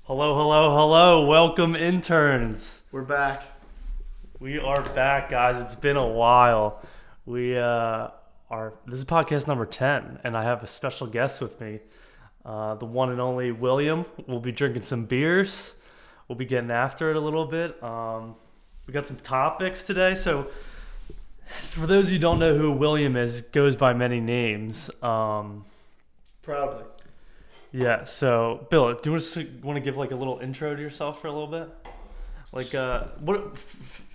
Hello, hello, hello. Welcome, interns. We're back. We are back, guys. It's been a while. This is podcast number 10, and I have a special guest with me, the one and only William. We'll be drinking some beers. We'll be getting after it a little bit. We got some topics today. So, for those of you who don't know who William is, goes by many names. Proudly. Yeah, so Bill, do you want to give like a little intro to yourself for a little bit? Like,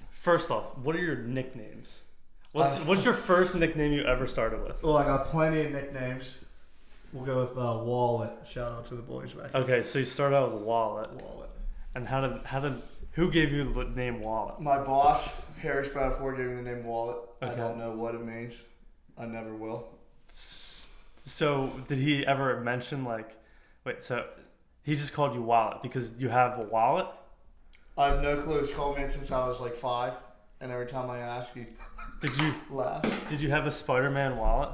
first off, what are your nicknames? What's your first nickname you ever started with? Well, I got plenty of nicknames. We'll go with Wallet. Shout out to the boys back. Okay, so you started out with Wallet. Wallet. And who gave you the name Wallet? My boss, Harry Spatafor, gave me the name Wallet. Okay. I don't know what it means. I never will. So did he ever mention so he just called you Wallet because you have a wallet? I have no clue. He's called me since I was like 5, and every time I ask, he laugh. Did you have a Spider-Man wallet?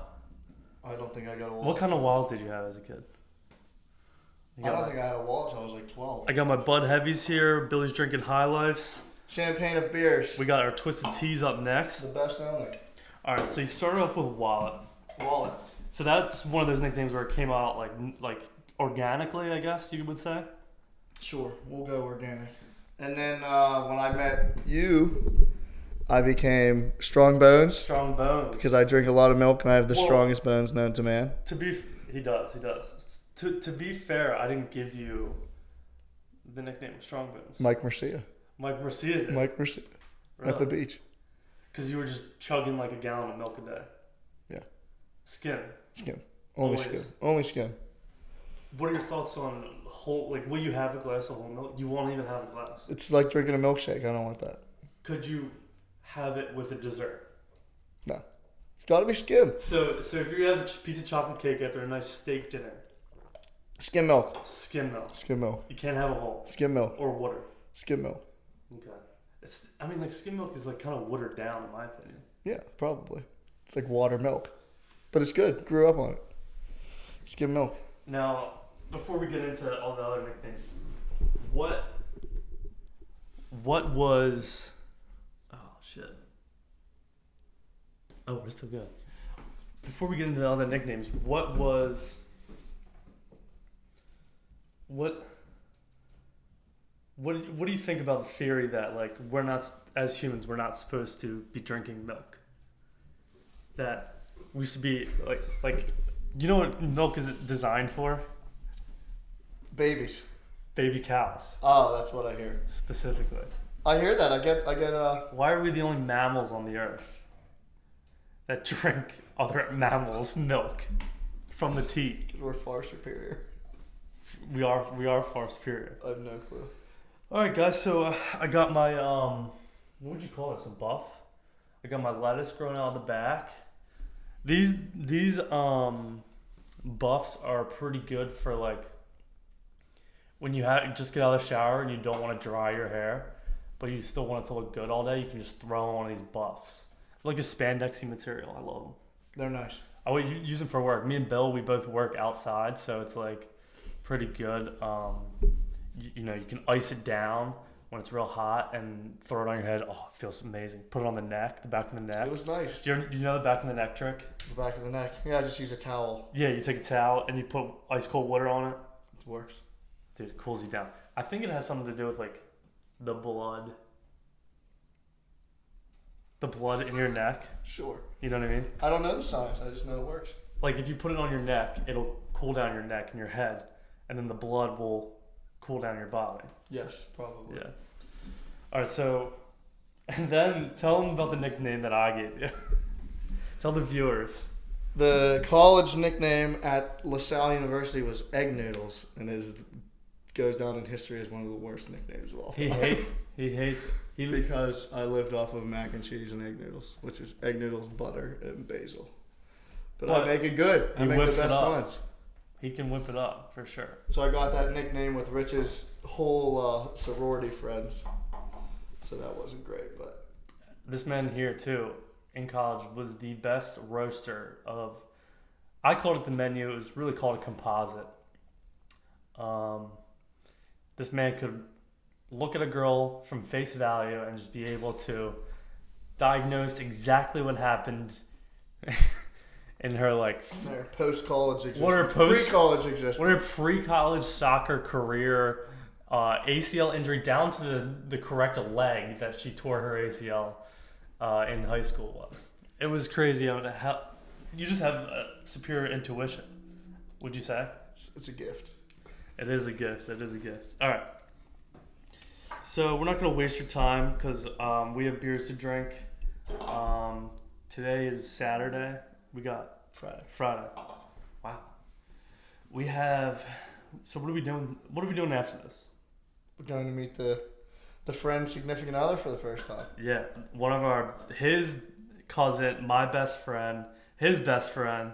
I don't think I got a wallet. What kind of wallet did you have as a kid? I don't think I had a wallet until I was like 12. I got my Bud Heavies here. Billy's drinking High Lifes. Champagne of beers. We got our Twisted Teas up next. The best only. All right, so you started off with Wallet. Wallet. So that's one of those nicknames where it came out like organically, I guess you would say. Sure, we'll go organic. And then when I met you, I became Strong Bones. Strong Bones. Because I drink a lot of milk and I have the strongest bones known to man. He does. To be fair, I didn't give you the nickname Strong Bones. Mike Mercia. Mike Mercia did. Mike Mercia. Really? At the beach. Because you were just chugging like a gallon of milk a day. Yeah. Skim. Only Always. skim. Only skim. What are your thoughts on will you have a glass of whole milk? You won't even have a glass. It's like drinking a milkshake. I don't want that. Could you have it with a dessert? No. It's got to be skim. So if you have a piece of chocolate cake after a nice steak dinner. Skim milk. Skim milk. Skim milk. You can't have a whole. Skim milk. Or water. Skim milk. Okay. Skim milk is like kind of watered down in my opinion. Yeah, probably. It's like water milk. But it's good. Grew up on it. Skim milk. Now, before we get into all the other nicknames, what was... Oh, shit. Oh, we're still good. Before we get into the other nicknames, what do you think about the theory that we're not, as humans, we're not supposed to be drinking milk? That we should be like you know what milk is designed for? Babies. Baby cows. Oh, that's what I hear. Specifically. I hear that. I get Why are we the only mammals on the earth that drink other mammals' milk from the teat? We're far superior. We are far superior. I have no clue. All right, guys. So I got my what would you call this? A buff. I got my lettuce growing out of the back. These buffs are pretty good for when you just get out of the shower and you don't want to dry your hair, but you still want it to look good all day. You can just throw on one of these buffs. Like a spandexy material. I love them. They're nice. I would use them for work. Me and Bill, we both work outside, so it's pretty good. You can ice it down when it's real hot and throw it on your head. Oh, it feels amazing. Put it on the neck, the back of the neck. It was nice. Do you know the back of the neck trick? The back of the neck. Yeah, I just use a towel. Yeah, you take a towel and you put ice cold water on it. It works. Dude, it cools you down. I think it has something to do with the blood. The blood in your neck. Sure. You know what I mean? I don't know the science. I just know it works. If you put it on your neck, it'll cool down your neck and your head, and then the blood will cool down your body. Yes, probably. Yeah. All right, so, and then tell them about the nickname that I gave you. Tell the viewers. The college nickname at LaSalle University was Egg Noodles, and goes down in history as one of the worst nicknames of all time. He hates it. Because I lived off of mac and cheese and egg noodles, which is egg noodles, butter, and basil. But I make it good. I make the best ones. He can whip it up, for sure. So I got that nickname with Rich's whole sorority friends. So that wasn't great, but... This man here, too, in college, was the best roaster of... I called it the menu. It was really called a composite. this man could look at a girl from face value and just be able to diagnose exactly what happened in her Their post-college existence. Pre-college existence. What her pre-college soccer career, ACL injury down to the correct leg that she tore her ACL in high school was. It was crazy how you just have a superior intuition. Would you say? It's a gift. It is a gift. All right. So we're not going to waste your time because we have beers to drink. Today is Saturday. We got Friday. Wow. We have. So what are we doing? What are we doing after this? We're going to meet the friend's significant other for the first time. Yeah, his cousin, my best friend, his best friend.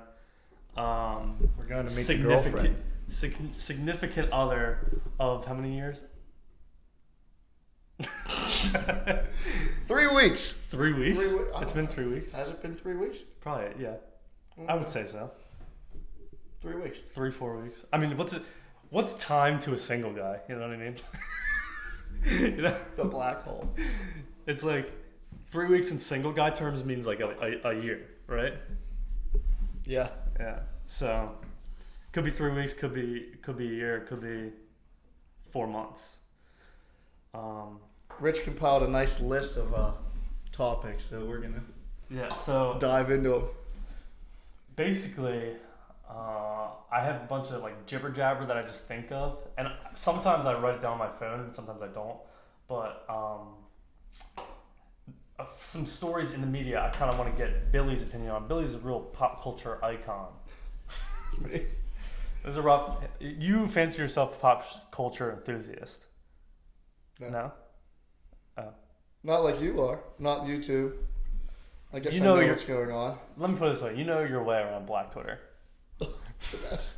We're going to meet the girlfriend. Significant other of how many years? 3 weeks. 3 weeks? It's been 3 weeks. Has it been 3 weeks? Probably, yeah. I would say so. 3 weeks. 3-4 weeks. I mean, what's time to a single guy? You know what I mean? You know? The black hole. It's like 3 weeks in single guy terms means like a year, right? Yeah. Yeah. So could be 3 weeks, could be a year, could be 4 months. Rich compiled a nice list of topics, so we're gonna dive into them. Basically, I have a bunch of like jibber jabber that I just think of, and sometimes I write it down on my phone, and sometimes I don't. But some stories in the media, I kind of want to get Billy's opinion on. Billy's a real pop culture icon. It's me. You fancy yourself a pop culture enthusiast? No? Oh. Not like you are. Not you two. I guess I know what's going on. Let me put it this way. You know your way around Black Twitter. The best.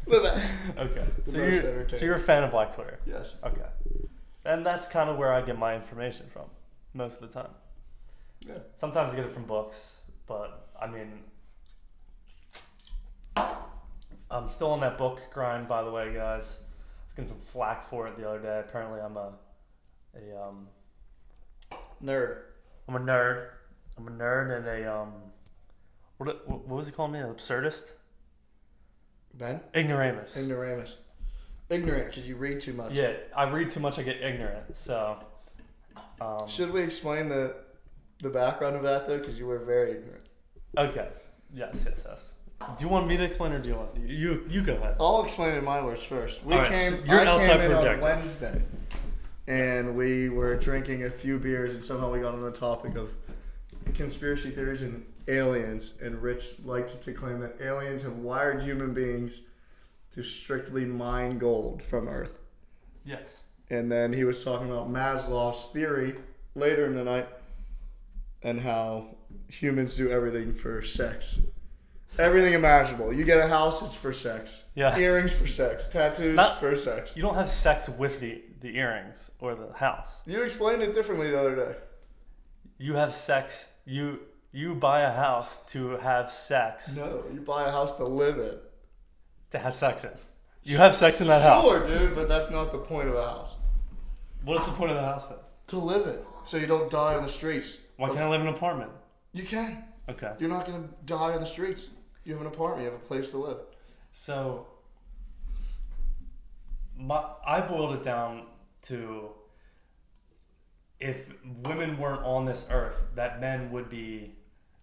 Okay. So you're a fan of Black Twitter? Yes. Okay. And that's kind of where I get my information from most of the time. Yeah. Sometimes I get it from books, but I mean, I'm still on that book grind, by the way, guys. I was getting some flack for it the other day. Apparently I'm a nerd. I'm a nerd and a what was he calling me? An absurdist? Ben? Ignoramus. Ignorant because you read too much. Yeah, I read too much. I get ignorant. So. Should we explain the background of that though? Because you were very ignorant. Okay. Yes. Do you want me to explain or do you want you go ahead? I'll explain it in my words first. I came in on Wednesday, and we were drinking a few beers, and somehow we got on the topic of conspiracy theories and aliens. And Rich liked to claim that aliens have wired human beings to strictly mine gold from Earth. Yes. And then he was talking about Maslow's theory later in the night, and how humans do everything for sex. Everything imaginable. You get a house, it's for sex. Yeah. Earrings for sex. Tattoos for sex. You don't have sex with the earrings or the house. You explained it differently the other day. You have sex. You buy a house to have sex. No, you buy a house to live in. To have sex in. You have sex in that house. Sure, dude, but that's not the point of a house. What's the point of the house then? To live in, so you don't die on the streets. Why can't I live in an apartment? You can. Okay. You're not going to die on the streets. You have an apartment. You have a place to live. So, I boiled it down to if women weren't on this earth, that men would be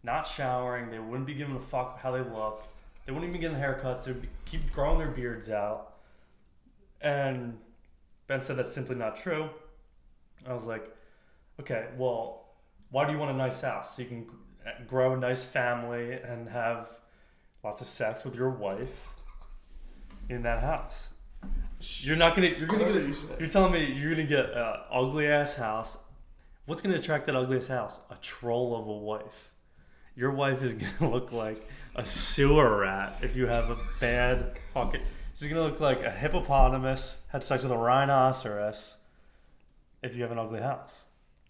not showering. They wouldn't be giving a fuck how they look. They wouldn't even be getting haircuts. They'd keep growing their beards out. And Ben said that's simply not true. I was like, okay, well, why do you want a nice house? So you can grow a nice family and have lots of sex with your wife in that house. You're telling me you're gonna get an ugly ass house. What's gonna attract that ugly ass house? A troll of a wife. Your wife is gonna look like a sewer rat if you have a bad fucking. She's gonna look like a hippopotamus had sex with a rhinoceros if you have an ugly house.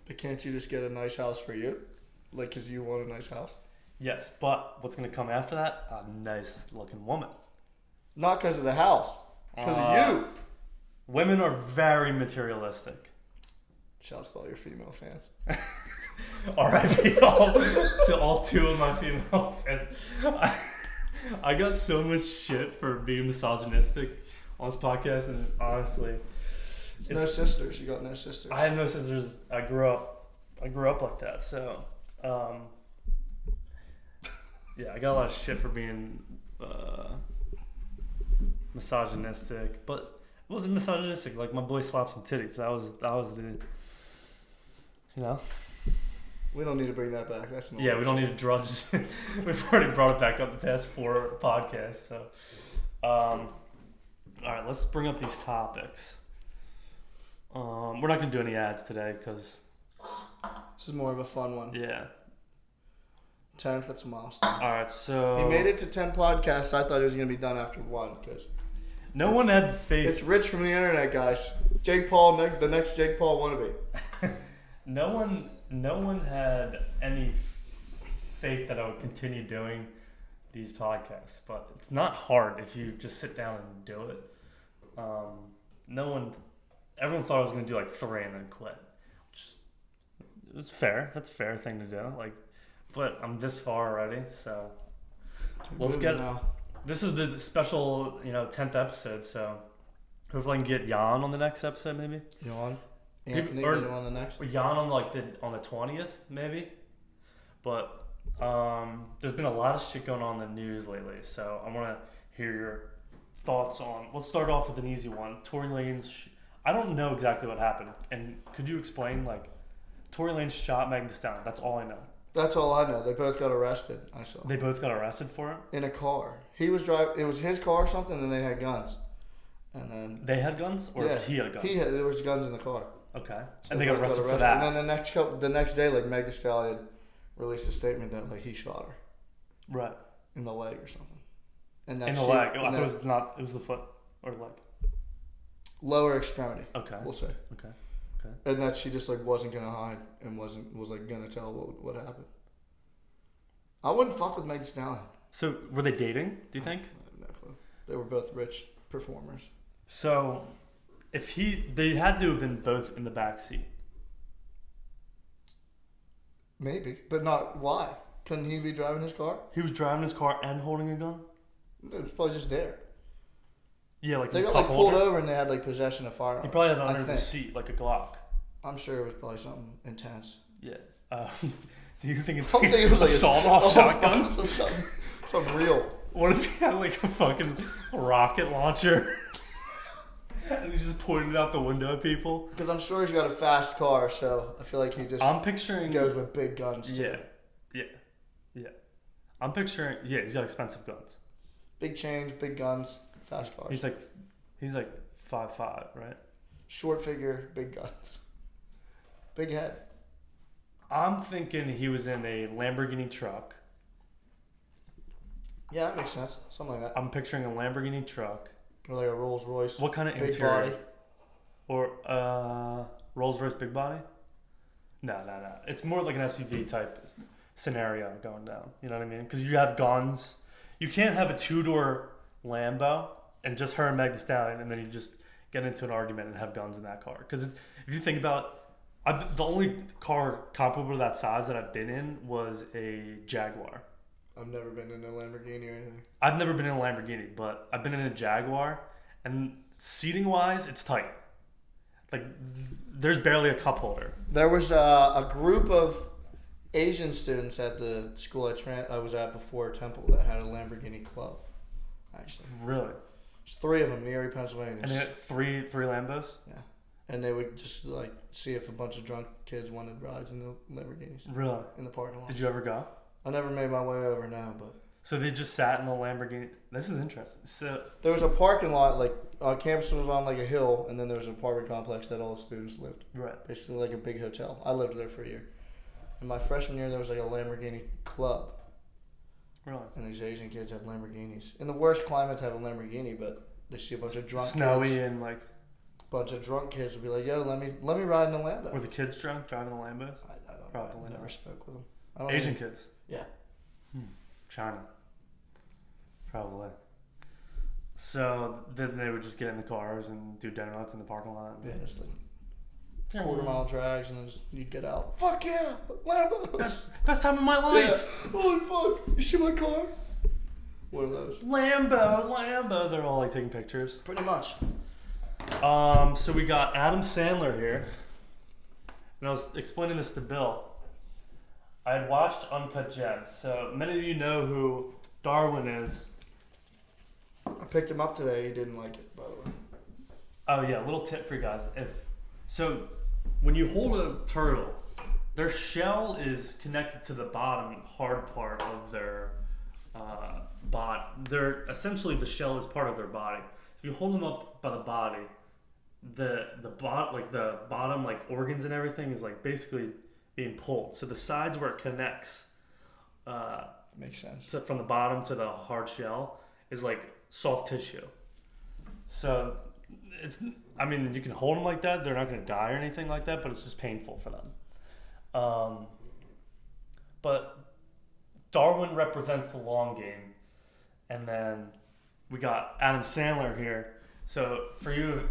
But can't you just get a nice house for you? Like, because you want a nice house? Yes, but what's going to come after that? A nice looking woman. Not because of the house. Because of you. Women are very materialistic. Shouts to all your female fans. R.I.P. to all 2 of my female fans. I got so much shit for being misogynistic on this podcast, and honestly, No sisters. You got no sisters. I have no sisters. I grew up like that. So, yeah, I got a lot of shit for being misogynistic, but it wasn't misogynistic. Like, my boy slapped some titties. That was the, We don't need to bring that back. That's not. Yeah, we don't need to drudge. We've already brought it back up the past 4 podcasts. So, all right, let's bring up these topics. We're not gonna do any ads today because this is more of a fun one. Yeah. 10th, that's a milestone. All right, so he made it to 10 podcasts. I thought he was gonna be done after 1 because no one had faith. It's Rich from the internet, guys. Jake Paul, the next Jake Paul wannabe. No one had any faith that I would continue doing these podcasts, but it's not hard if you just sit down and do it. Everyone thought I was going to do like 3 and then quit, which is fair. That's a fair thing to do. But I'm this far already, so let's get. This is the special, 10th episode, so hopefully I can get Jan on the next episode, maybe. Jan. Anthony, get him on the next. Jan on on the 20th, maybe. But there's been a lot of shit going on in the news lately, so I want to hear your thoughts on. Let's start off with an easy one. Tory Lanez. I don't know exactly what happened, and could you explain? Tory Lanez shot Megan Thee Stallion. That's all I know. That's all I know. They both got arrested. I saw. They both got arrested for it? In a car. He was driving. It was his car or something, and they had guns. And then they had guns, or yeah, he had guns. There was guns in the car. Okay, so and they got arrested for that. And then the next day, Meg Thee Stallion released a statement that he shot her. Right. In the leg or something. And that in the leg. I thought it was not. It was the foot or the leg. Lower extremity. Okay. We'll say. Okay. And that she just wasn't gonna hide and was gonna tell what happened. I wouldn't fuck with Meg Thee Stallion. So were they dating? Do you think? I have no clue. They were both rich performers. So, they had to have been both in the back seat. Maybe, but not why? Couldn't he be driving his car? He was driving his car and holding a gun. It was probably just there. Yeah, they got pulled over and they had possession of firearms. He probably had it under the seat like a Glock. I'm sure it was probably something intense. Yeah. So you think it's it was a sawed-off shotgun? Something real. What if he had a fucking rocket launcher and he just pointed out the window at people? Because I'm sure he's got a fast car, so I feel like he just. I'm picturing goes with big guns too. Yeah. I'm picturing he's got expensive guns. Big chains, big guns, fast cars. He's like 5'5", right? Short figure, big guns, big head. I'm thinking he was in a Lamborghini truck. Yeah, that makes sense. Something like that. I'm picturing a Lamborghini truck. Or like a Rolls Royce. What kind of big interior? Body. Or Rolls Royce big body? No. It's more like an SUV type scenario going down. You know what I mean? Because you have guns. You can't have a 2-door Lambo and just her and Meg Thee Stallion, and then you just get into an argument and have guns in that car. Because if you think about, the only car comparable to that size that I've been in was a Jaguar. I've never been in a Lamborghini or anything. I've never been in a Lamborghini, but I've been in a Jaguar, and seating wise, it's tight. There's barely a cup holder. There was a group of Asian students at the school I was at before Temple that had a Lamborghini club. Actually, really? There's 3 of them in Erie, Pennsylvania. And they had three Lambos. Yeah, and they would just see if a bunch of drunk kids wanted rides in the Lamborghinis. Really? In the parking lot. Did you ever go? I never made my way over now, but. So they just sat in the Lamborghini. This is interesting. So there was a parking lot, our campus was on a hill, and then there was an apartment complex that all the students lived. Right. Basically like a big hotel. I lived there for a year. In my freshman year, there was a Lamborghini club. Really? And these Asian kids had Lamborghinis. In the worst climate to have a Lamborghini, but they see a bunch of drunk snowy kids. And a bunch of drunk kids would be like, "Yo, let me ride in the Lambo." Were the kids drunk driving the Lambo? I don't know. I never spoke with them. So then they would just get in the cars and do donuts in the parking lot. Yeah, just like quarter-mile drags, and then you'd get out. Fuck yeah, Lambo. Best time of my life. Yeah. Holy fuck! You see my car? What are those? Lambo. They're all like taking pictures. Pretty much. So we got Adam Sandler here, and I was explaining this to Bill. I had watched Uncut Gems, so many of you know who Darwin is. I picked him up today. He didn't like it, by the way. Oh yeah, little tip for you guys. When you hold a turtle, their shell is connected to the bottom hard part of their body. They're essentially, the shell is part of their body. So you hold them up by the body, the bottom like organs and everything is like basically being pulled. So the sides where it connects, makes sense. from the bottom to the hard shell is like soft tissue. So you can hold them like that. They're not going to die or anything like that, but it's just painful for them. But Darwin represents the long game. And then we got Adam Sandler here. So for you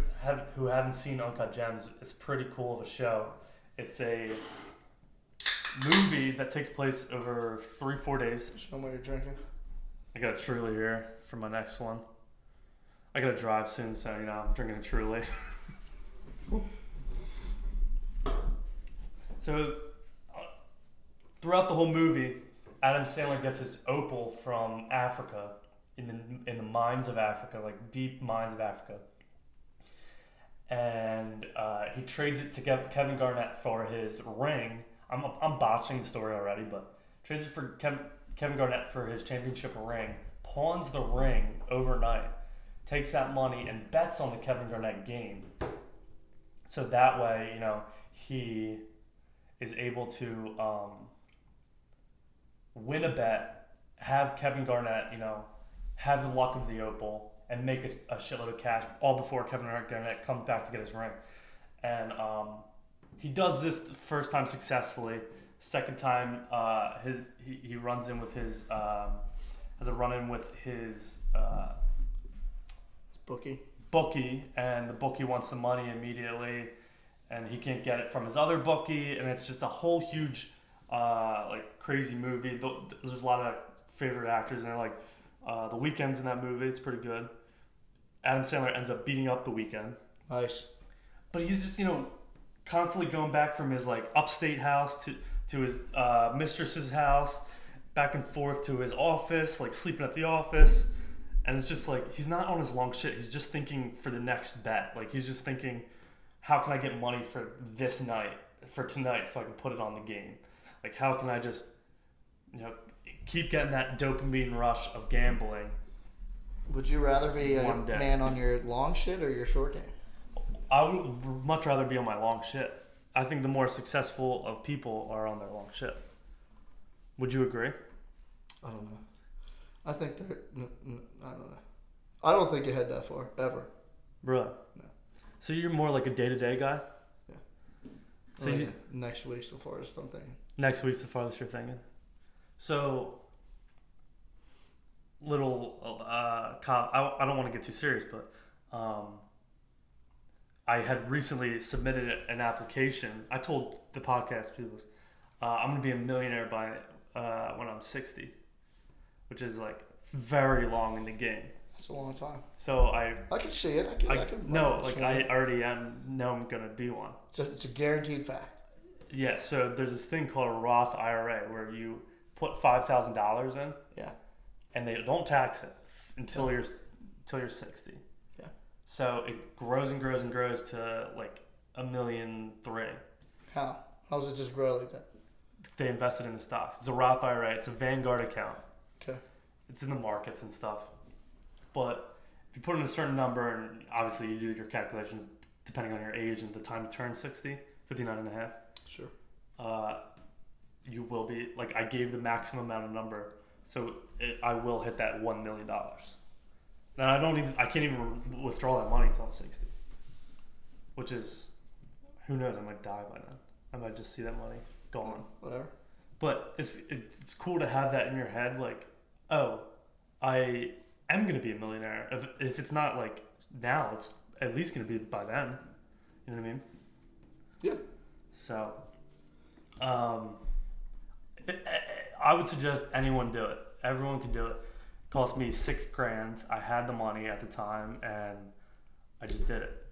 who haven't seen Uncut Gems, it's pretty cool of a show. It's a movie that takes place over 3-4 days. Show me what you're drinking. I got a Truly here for my next one. I gotta drive soon, so I'm drinking a Truly. So throughout the whole movie, Adam Sandler gets his opal from Africa, in the mines of Africa, like deep mines of Africa, and he trades it to Kevin Garnett for his ring. I'm botching the story already, but trades it for Kevin Garnett for his championship ring. Pawns the ring overnight, takes that money and bets on the Kevin Garnett game. So that way, he is able to win a bet, have Kevin Garnett, have the luck of the opal, and make a shitload of cash, all before Kevin Garnett comes back to get his ring. And he does this the first time successfully. Second time, he runs in with his has a run-in with his bookie, and the bookie wants the money immediately, and he can't get it from his other bookie, and it's just a whole huge crazy movie. There's a lot of favorite actors in there, like The Weeknd's in that movie. It's pretty good. Adam Sandler ends up beating up The Weeknd. Nice. But he's just constantly going back from his upstate house to his mistress's house, back and forth to his office, sleeping at the office. And it's just he's not on his long shit. He's just thinking for the next bet. He's just thinking, how can I get money for this night, for tonight, so I can put it on the game? How can I just, keep getting that dopamine rush of gambling? Would you rather be a man on your long shit or your short game? I would much rather be on my long shit. I think the more successful of people are on their long shit. Would you agree? I don't know. I think they're... I don't know. I don't think you head that far, ever. Really? No. So you're more like a day-to-day guy? Yeah. So next week's the farthest I'm thinking. Next week's the farthest you're thinking. So, little cop... I don't want to get too serious, but... I had recently submitted an application. I told the podcast people this. I'm going to be a millionaire by when I'm 60, which is very long in the game. It's a long time. So I can see it. I already know I'm going to be one. It's a guaranteed fact. Yeah, so there's this thing called a Roth IRA where you put $5,000 in. Yeah. And they don't tax it until you're 60. So it grows and grows and grows to $1.3 million. How? How does it just grow like that? They invested in the stocks. It's a Roth IRA. It's a Vanguard account. Okay. It's in the markets and stuff. But if you put in a certain number, and obviously you do your calculations depending on your age and the time to turn 60, 59 and a half. Sure. You will be, I gave the maximum amount of number. So I will hit that $1 million. Now I can't even withdraw that money until I'm 60, which is, who knows? I might die by then. I might just see that money gone. Whatever. But it's cool to have that in your head, am gonna be a millionaire. If it's not like now, it's at least gonna be by then. You know what I mean? Yeah. So, I would suggest anyone do it. Everyone can do it. It cost me $6,000. I had the money at the time, and I just did it.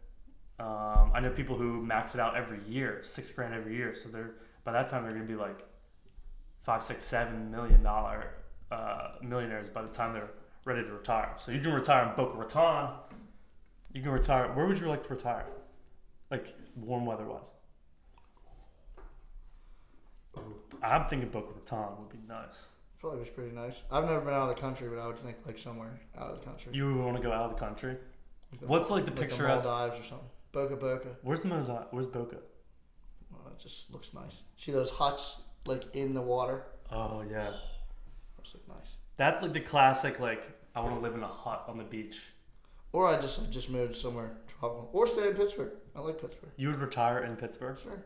I know people who max it out every year, $6,000 every year. So by that time they're gonna be like $5, $6, $7 million millionaires by the time they're ready to retire. So you can retire in Boca Raton. You can retire. Where would you like to retire? Like warm weather wise. I'm thinking Boca Raton would be nice. Probably was pretty nice. I've never been out of the country, but I would think like somewhere out of the country. You would want to go out of the country? What's like the picturesque? The Maldives or something. Boca. Where's the Maldives? Where's Boca? Well, it just looks nice. See those huts like in the water? Oh yeah. Those look nice. That's like the classic like I want to live in a hut on the beach. Or I just moved somewhere tropical. Or stay in Pittsburgh. I like Pittsburgh. You would retire in Pittsburgh? Sure.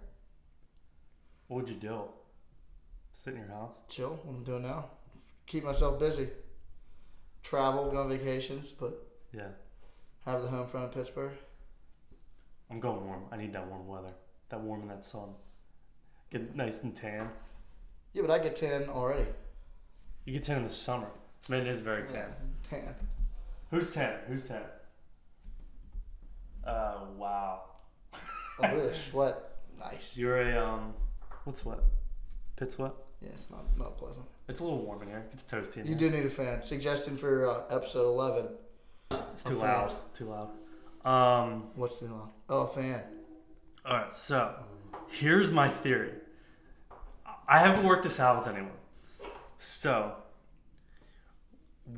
What would you do? Sit in your house? Chill. What I'm doing now. Keep myself busy. Travel, go on vacations, but yeah. Have the home front of Pittsburgh. I'm going warm. I need that warm weather. That warm in that sun. Get nice and tan. Yeah, but I get tan already. You get tan in the summer. Man, it is very tan. Yeah, tan. Who's tan? Wow. Oh, sweat. Nice. You're a what sweat? Pit sweat? Yeah, it's not pleasant. It's a little warm in here. It's toasty in You here. do need a fan. Suggestion for episode 11. It's too loud. Too loud. What's too loud? Oh, a fan. All right. So here's my theory. I haven't worked this out with anyone. So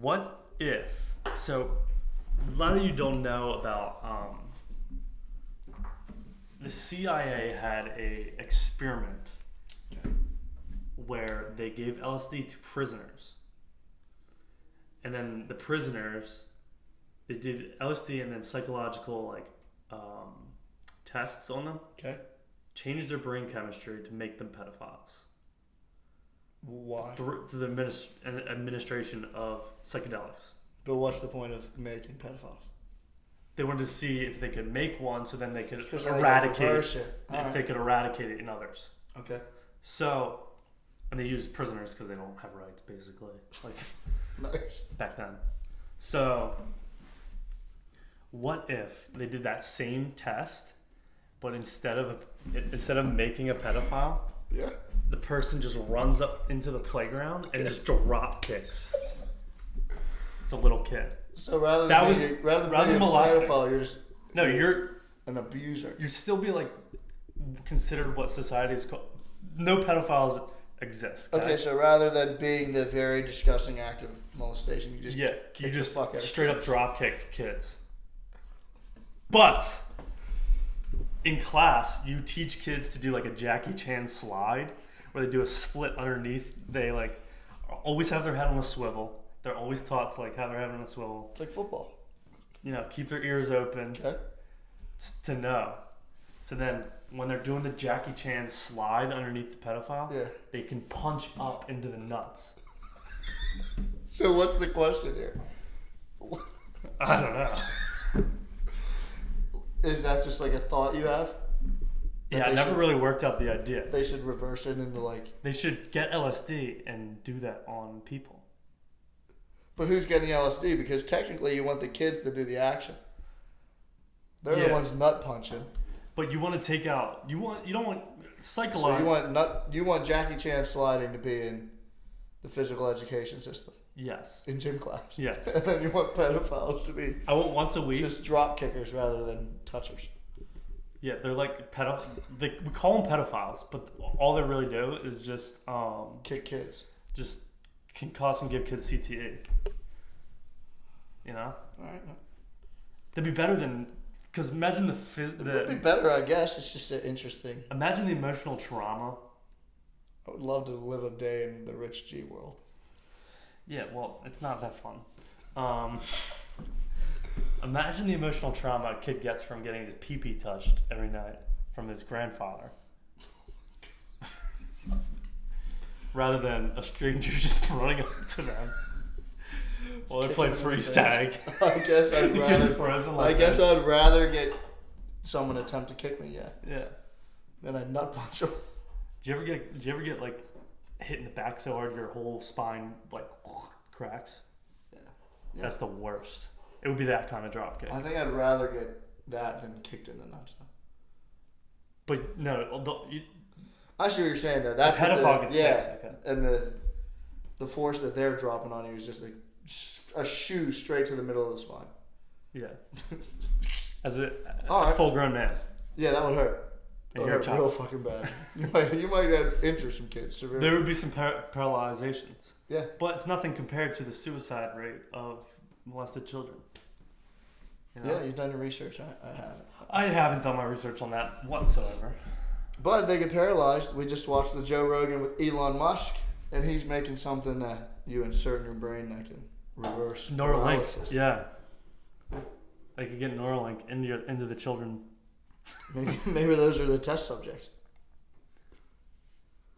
what if? So a lot of you don't know about the CIA had a experiment where they gave LSD to prisoners, and then the prisoners, they did LSD and then psychological tests on them. Okay. Changed their brain chemistry to make them pedophiles. Why? Through the administration of psychedelics. But what's the point of making pedophiles? They wanted to see if they could make one, so then they could eradicate it. If they could eradicate it in others. Okay. So, and they used prisoners because they don't have rights, basically, like nice. Back then. So, what if they did that same test, but instead of making a pedophile, yeah, the person just runs up into the playground and just drop kicks the little kid. So rather than being a pedophile, you're just you're an abuser. You'd still be like considered what society is called. No pedophiles exist. Okay, so rather than being the very disgusting act of molestation, you just straight up drop kick kids. But in class, you teach kids to do like a Jackie Chan slide, where they do a split underneath. They like always have their head on a swivel. They're always taught to like have their head on a swivel. It's like football. Keep their ears open. Okay. To know. So then when they're doing the Jackie Chan slide underneath the pedophile, they can punch up into the nuts. So what's the question here? I don't know. Is that just like a thought you have? Yeah, I never really worked out the idea. They should reverse it into like... They should get LSD and do that on people. But who's getting LSD? Because technically you want the kids to do the action. They're the ones nut punching. But you want to take out... You don't want... Psychological... So you want Jackie Chan sliding to be in the physical education system. Yes. In gym class. Yes. And then you want pedophiles to be... I want once a week. Just drop kickers rather than touchers. Yeah, they're like we call them pedophiles, but all they really do is just... kick kids. Just concuss and give kids CTE. You know? Alright. They'd be better than... Because imagine it would be better, I guess. It's just interesting. Imagine the emotional trauma. I would love to live a day in the Rich G world. Yeah, well, it's not that fun. Imagine the emotional trauma a kid gets from getting his pee-pee touched every night from his grandfather. Rather than a stranger just running up to them. Well, they played freeze tag. I guess I'd He rather. gets frozen I like guess that. I'd rather get someone attempt to kick me. Yeah. Yeah. Then I'd nut punch them. Did you ever get like hit in the back so hard your whole spine like cracks? Yeah. That's the worst. It would be that kind of drop kick. I think I'd rather get that than kicked in the nuts. But no, I see what you're saying though. That's the pedophile gets yeah, kicked. Okay. and the force that they're dropping on you is just like a shoe straight to the middle of the spine. Yeah. As a Right. full-grown man. Yeah, that would hurt. And That you're a would hurt child. real fucking bad. You might have injured some kids severely. There would be some paralyzations. Yeah. But it's nothing compared to the suicide rate of molested children. You know? Yeah, you've done your research. I haven't. I haven't done my research on that whatsoever. But they get paralyzed. We just watched the Joe Rogan with Elon Musk, and he's making something that you insert in your brain that can reverse Neuralink. paralysis. Yeah. They could get Neuralink into the children. Maybe those are the test subjects.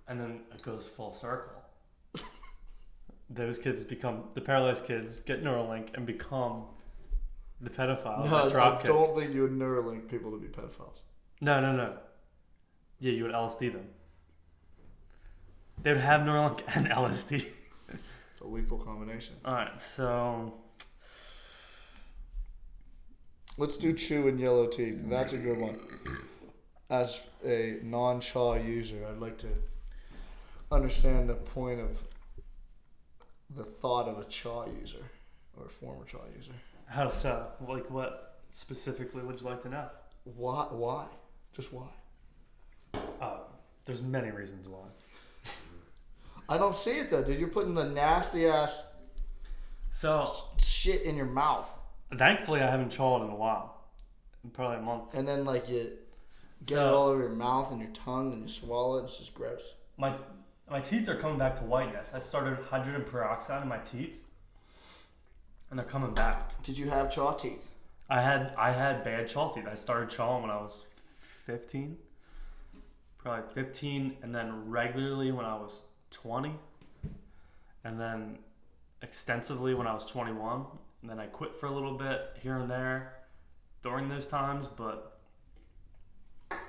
And then it goes full circle. Those kids become, the paralyzed kids get Neuralink and become the pedophiles No, that drop I kick. don't think you would Neuralink people to be pedophiles. No. Yeah, you would LSD them. They would have Neuralink and LSD. It's a lethal combination. Alright, so... Let's do chew and yellow teeth. That's a good one. As a non-chaw user, I'd like to understand the point of the thought of a chaw user or a former chaw user. How so? Like what specifically would you like to know? Why? Just why? There's many reasons why. I don't see it though, dude. You're putting the nasty ass So, shit in your mouth, thankfully I haven't chawed in a while. Probably a month. and then like you get So- it all over your mouth and your tongue, and you swallow it. It's just gross. My teeth are coming back to whiteness. I started hydrogen peroxide in my teeth, and they're coming back. Did you have chaw teeth? I had bad chaw teeth. I started chawing when I was 15, probably 15, and then regularly when I was 20, and then extensively when I was 21, and then I quit for a little bit here and there during those times, but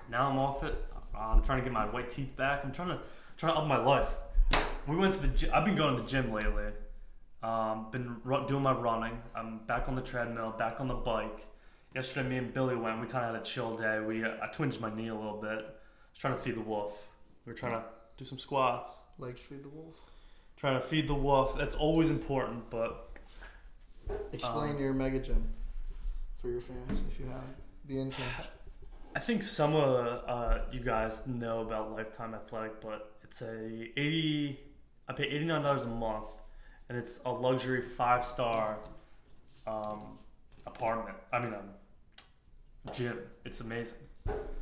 now I'm off it. I'm trying to get my white teeth back. I'm trying to up my life. We went to the gym. I've been going to the gym lately. Doing my running. I'm back on the treadmill, back on the bike. Yesterday, me and Billy went. We kind of had a chill day. I twinged my knee a little bit. I was trying to feed the wolf. We were trying to do some squats. Legs feed the wolf. Trying to feed the wolf. That's always important, but... Explain your mega gym for your fans if you haven't. The interns. I think some of you guys know about Lifetime Athletic, but it's I pay $89 a month, and it's a luxury 5-star apartment. Gym. It's amazing.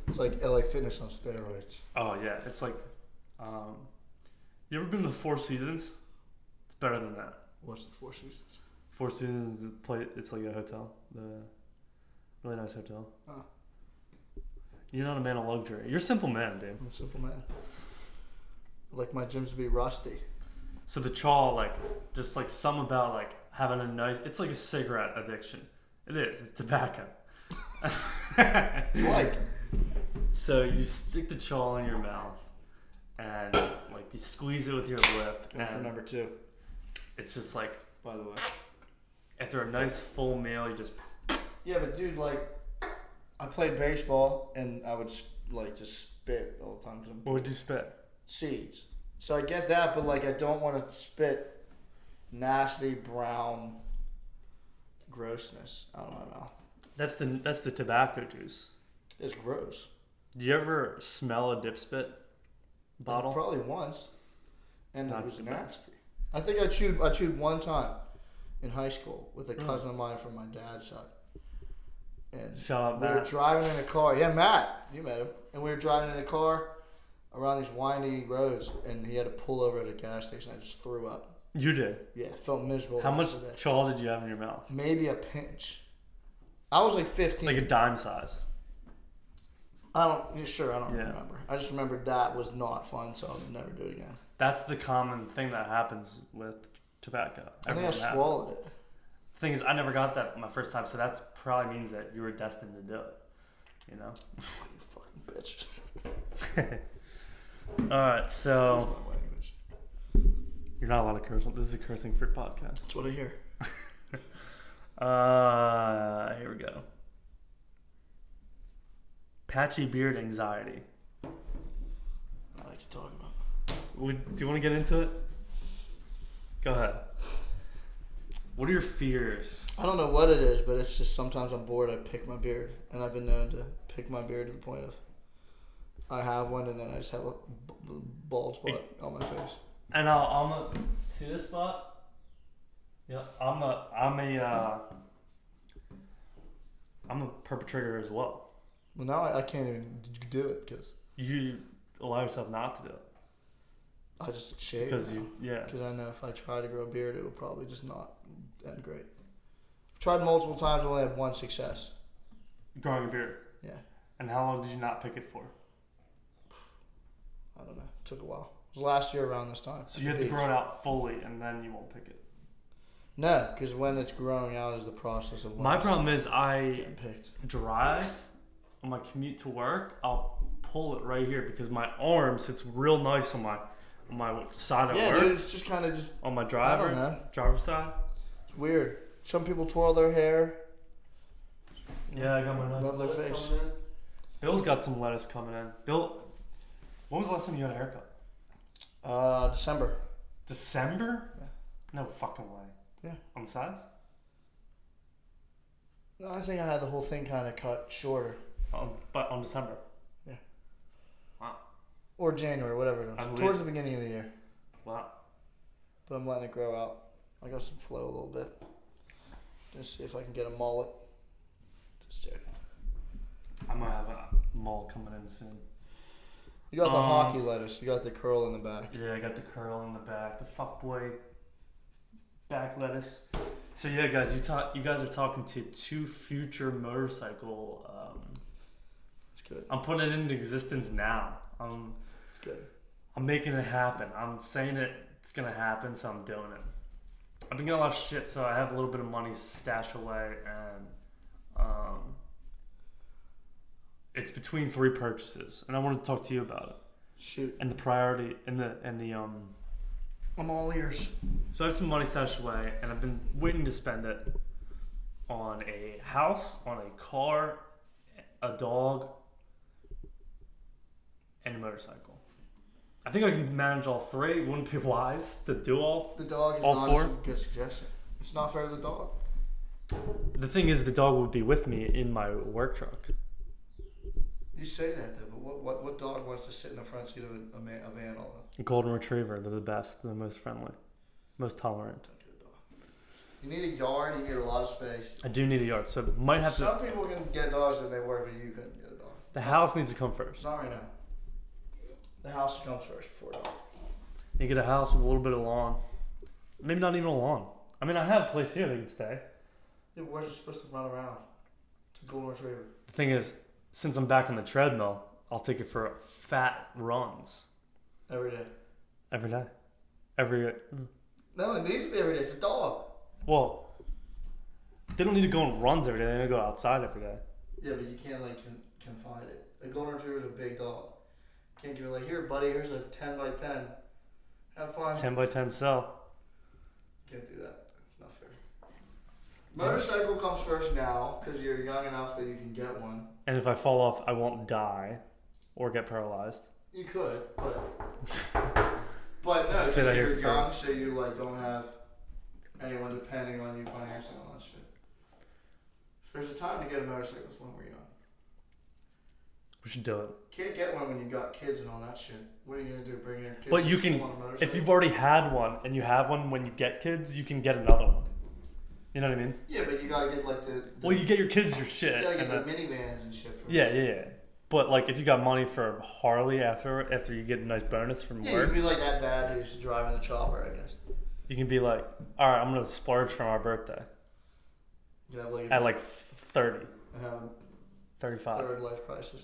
It's like LA Fitness on steroids. Oh yeah, it's like, you ever been to Four Seasons? It's better than that. What's the Four Seasons? Four Seasons it's like a hotel, really nice hotel. Oh. You're not a man of luxury. You're a simple man, dude. I'm a simple man. I like my gyms to be rusty. So the chaw, just some about having a nice. It's like a cigarette addiction. It is. It's tobacco. Like. So you stick the chaw in your mouth, and you squeeze it with your lip. Going for And number 2. it's just By the way. after a nice full meal, you just. Yeah, but dude, I played baseball and I would just spit all the time. What would you spit? Seeds. So I get that, but I don't want to spit nasty brown grossness out of my mouth. That's the tobacco juice. It's gross. Do you ever smell a dip spit bottle? Probably once, and Not it was the best. nasty. I think I chewed one time in high school with a cousin of mine from my dad's side. And Shout out we were Matt. driving in a car. Yeah, Matt, you met him. And we were driving in a car around these windy roads, and he had to pull over at a gas station. I just threw up. You did. Yeah, felt miserable. How the much rest of the day. chaw did you have in your mouth? Maybe a pinch. I was 15. Like a dime size. I don't Yeah. remember. I just remembered that was not fun, so I'll never do it again. That's the common thing that happens with tobacco. I think I Everyone has it. swallowed it. thing is, I never got that my first time, so that's probably means that you were destined to do it. You know. You fucking bitch. All right, so Excuse my language. you're not allowed to curse. This is a cursing-free podcast. That's what I hear. Here we go. Patchy beard anxiety. I like to talk about. Do you want to get into it? Go ahead. What are your fears? I don't know what it is, but it's just sometimes I'm bored. I pick my beard, and I've been known to pick my beard to the point of I have one, and then I just have a bald spot on my face. And I'm a see this spot. Yeah, I'm a perpetrator as well. Well, now I can't even do it because You allow yourself not to do it I just shave. because Because I know if I try to grow a beard, it'll probably just not end great. I've tried multiple times, only had one success. growing a beard. Yeah, And how long did you not pick it for? I don't know. It took a while. It was last year around this time. So you have to grow it out fully, and then you won't pick it. No, because when it's growing out is the process of when My it's problem is I getting picked. drive on my commute to work. I'll pull it right here because my arm sits real nice on my side of Yeah, work. dude, it's just kind of just. On my I don't know. driver's side. It's weird. Some people twirl their hair. Yeah, I got my nice Love their lettuce face. coming in. Bill's got some lettuce coming in. Bill, when was the last time you had a haircut? December. December? Yeah. No fucking way. Yeah. On the sides? No, I think I had the whole thing kind of cut shorter. But on December. Yeah. Wow. Or January, whatever it I is. believe- Towards the beginning of the year. Wow. But I'm letting it grow out. I got some flow a little bit. Just see if I can get a mullet. Just checking. I might have a mole coming in soon. You got the hockey lettuce. You got the curl in the back. Yeah, I got the curl in the back, the fuckboy back lettuce. So yeah, guys, you guys are talking to two future motorcycle. It's good. I'm putting it into existence now. It's good. I'm making it happen. I'm saying it's gonna happen, so I'm doing it. I've been getting a lot of shit, so I have a little bit of money stashed away, and it's between 3 purchases, and I wanted to talk to you about it. Shoot. And the priority, and the I'm all ears. So I have some money stashed away, and I've been waiting to spend it on a house, on a car, a dog, and a motorcycle. I think I can manage all 3. Wouldn't be wise to do all. The dog is all not 4? a good suggestion. It's not fair to the dog. The thing is, the dog would be with me in my work truck. You say that though, but what dog wants to sit in the front seat of a van all day? A golden retriever, they're the best, they're the most friendly, most tolerant. You need a yard. You need a lot of space. I do need a yard, so might have Some to. people can get dogs and they work, but you couldn't get a dog. The house needs to come first. Not right now. The house comes first before a dog. You get a house with a little bit of lawn, maybe not even a lawn. I mean, I have a place here they can stay. Yeah, but where's it supposed to run around? It's a golden retriever. The thing is, since I'm back on the treadmill, I'll take it for fat runs Every day. every day. Every No, it needs to be every day. It's a dog. well, they don't need to go on runs every day. They need to go outside every day. Yeah, but you can't like confine it. A golden retriever is a big dog. Can't give it like, here, buddy. Here's a 10 by 10. Have fun. 10 by 10 cell. Can't do that. It's not fair. Motorcycle comes first now because you're young enough that you can get one. And if I fall off, I won't die or get paralyzed. You could, but no, because Say that you're here young, so you like don't have anyone depending on you financially on that shit. If there's a time to get a motorcycle, it's when we're young. We should do it. Can't get one when you got kids and all that shit. What are you gonna do? Bring your kids? But to you school can, on a motorcycle? if you've already had one and you have one when you get kids, you can get another one. You know what I mean? Yeah, but you gotta get like the Well, you get your kids your shit. you gotta get and the minivans and shit. First. yeah. But like, if you got money for a Harley after you get a nice bonus from Yeah, you work, can be like that dad who used to drive in the chopper, I guess. you can be like, all right, I'm gonna splurge for my birthday You can have like at like 30, have a 35. third life crisis.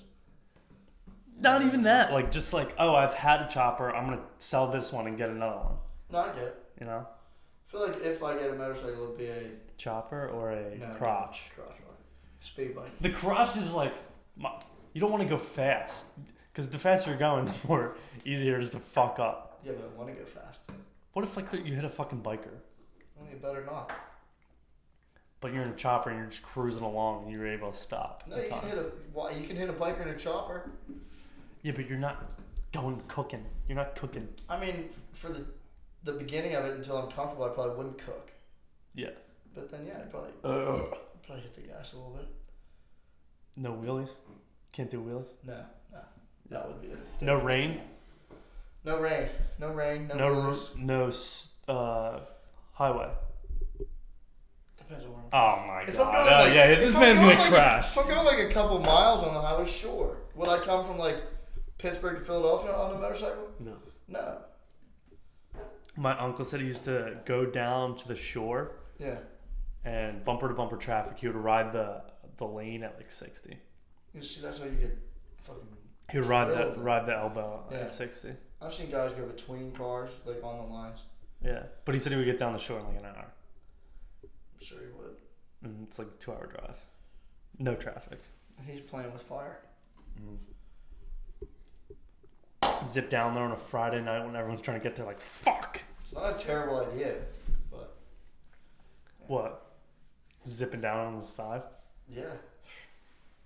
Not even that. Like, just like, oh, I've had a chopper. I'm gonna sell this one and get another one. No, I get it. You know? I feel like if I get a motorcycle, it'd be a chopper or a crotch. Crotch one. Speed bike. The crotch is like, you don't want to go fast. Because the faster you're going, the more easier it is to fuck up. Yeah, but I want to go fast. What if like you hit a fucking biker? Well, you better not. But you're in a chopper and you're just cruising along and you're able to stop. No, you can hit a biker in a chopper. Yeah, but you're not going cooking. You're not cooking. I mean, for the beginning of it until I'm comfortable, I probably wouldn't cook. Yeah. But then I'd probably hit the gas a little bit. No wheelies? Can't do wheelies? No. That would be it. No rain? No rain. No wheelies. No highway. Depends on where I'm Oh my if god. This man's gonna crash. If I'm going like a couple miles on the highway, sure. Would I come from like Pittsburgh to Philadelphia on a motorcycle? No. My uncle said he used to go down to the shore. Yeah. And bumper to bumper traffic, he would ride the lane at like 60. You see, that's how you get fucking. He would ride the elbow at 60. I've seen guys go between cars, like on the lines. Yeah, but he said he would get down the shore in like an hour. I'm sure he would. And it's like a 2-hour drive. No traffic. He's playing with fire. Zip down there on a Friday night when everyone's trying to get there like, fuck! It's not a terrible idea, but... Yeah. What? Zipping down on the side? Yeah.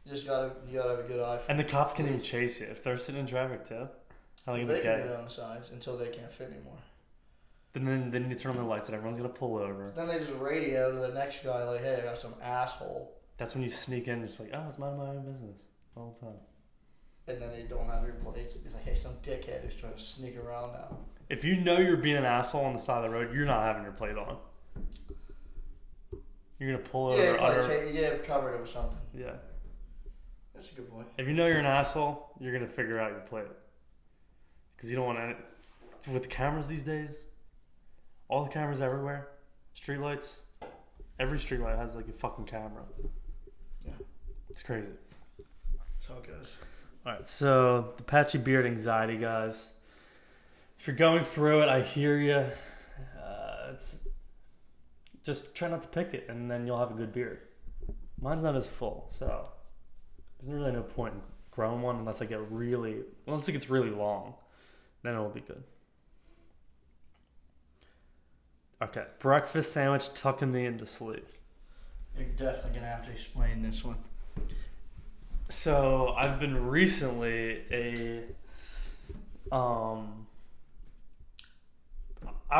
You gotta have a good eye for and the cops can't even chase you if they're sitting in traffic too. How they can get on the sides until they can't fit anymore. Then you turn on the lights and everyone's gonna pull over. Then they just radio to the next guy like, hey, I got some asshole. That's when you sneak in and just like, oh, it's minding my own business all the time. And then they don't have your plates. It'd be like, hey, some dickhead who's trying to sneak around now. If you know you're being an asshole on the side of the road, you're not having your plate on. You're gonna pull over. Yeah, cover it with something. Yeah. That's a good point. If you know you're an asshole, you're gonna figure out your plate. Because you don't want to. With the cameras these days, all the cameras everywhere, streetlights, every streetlight has like a fucking camera. Yeah. It's crazy. That's how it goes. Alright, so the patchy beard anxiety, guys. If you're going through it, I hear you. It's just try not to pick it, and then you'll have a good beard. Mine's not as full, so there's really no point in growing one unless it gets really long. Then it'll be good. Okay, breakfast sandwich tucking me into sleep. You're definitely gonna have to explain this one. So I've been recently I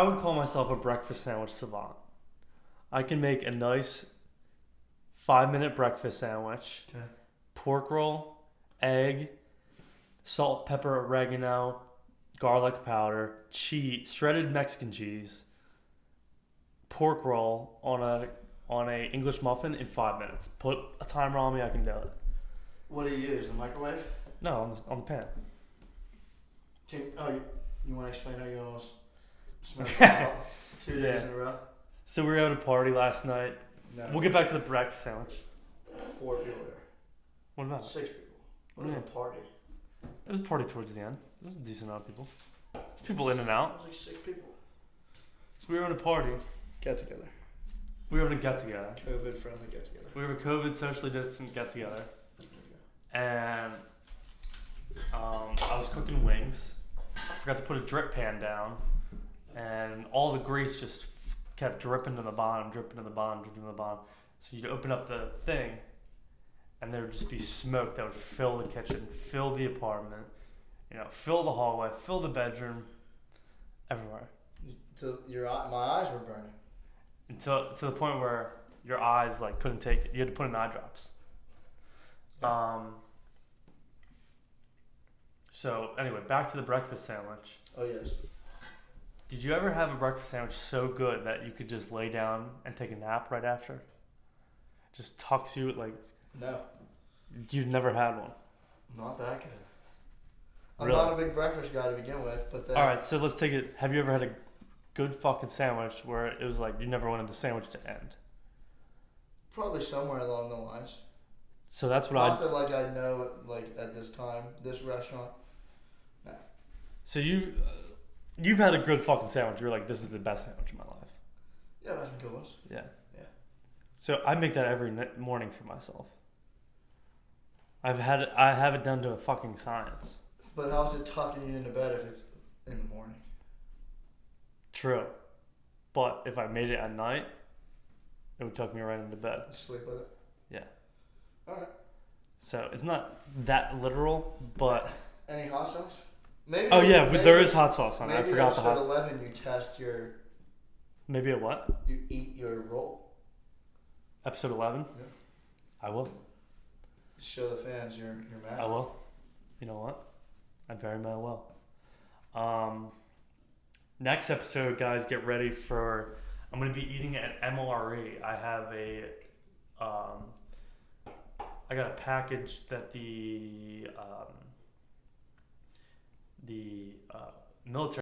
would call myself a breakfast sandwich savant. I can make a nice 5-minute breakfast sandwich. Okay. Pork roll, egg, salt, pepper, oregano, garlic powder, cheese, shredded Mexican cheese, pork roll on a English muffin in 5 minutes. Put a timer on me, I can do it. What do you use? The microwave? No, on the pan. You want to explain how you almost smoked out 2 days in a row? So we were at a party last night. No. We'll get back to the breakfast sandwich. 4 people there. What about 6 people. What is a party? It was a party towards the end. There was a decent amount of people. There's people in and out. It was like 6 people. So we were at a party. Get together. We were having a get together. COVID friendly get together. We were a COVID socially distant get together. And I was cooking wings. Forgot to put a drip pan down. And all the grease just kept dripping to the bottom, dripping to the bottom, dripping to the bottom. So you'd open up the thing, and there would just be smoke that would fill the kitchen, fill the apartment, fill the hallway, fill the bedroom, everywhere. My eyes were burning. Until to the point where your eyes couldn't take it. You had to put in eye drops. Yeah. So anyway, back to the breakfast sandwich. Oh yes. Did you ever have a breakfast sandwich so good that you could just lay down and take a nap right after? Just tucks you No. You've never had one. Not that good. I'm Really? not a big breakfast guy to begin with, but then. All right, so let's take it. Have you ever had a good fucking sandwich where it was you never wanted the sandwich to end? Probably somewhere along the lines. So that's what Not that I know it, at this time, this restaurant. No. So you've had a good fucking sandwich. You're like, this is the best sandwich of my life. Yeah, mashed Yeah. Yeah. So I make that every morning for myself. I have it done to a fucking science. But how's it tucking you into bed if it's in the morning? True. But if I made it at night, it would tuck me right into bed. Sleep with it? Yeah. Alright. So it's not that literal, but... Any hot sauce? Maybe. Oh yeah, there is hot sauce on it. I Maybe forgot the hot episode 11 you test your... Maybe a what? You eat your roll. Episode 11? Yeah. I will. Show the fans your magic. I will. You know what? I very well will. Next episode, guys, get ready for... I'm going to be eating at MORE. I have a... I got a package that the military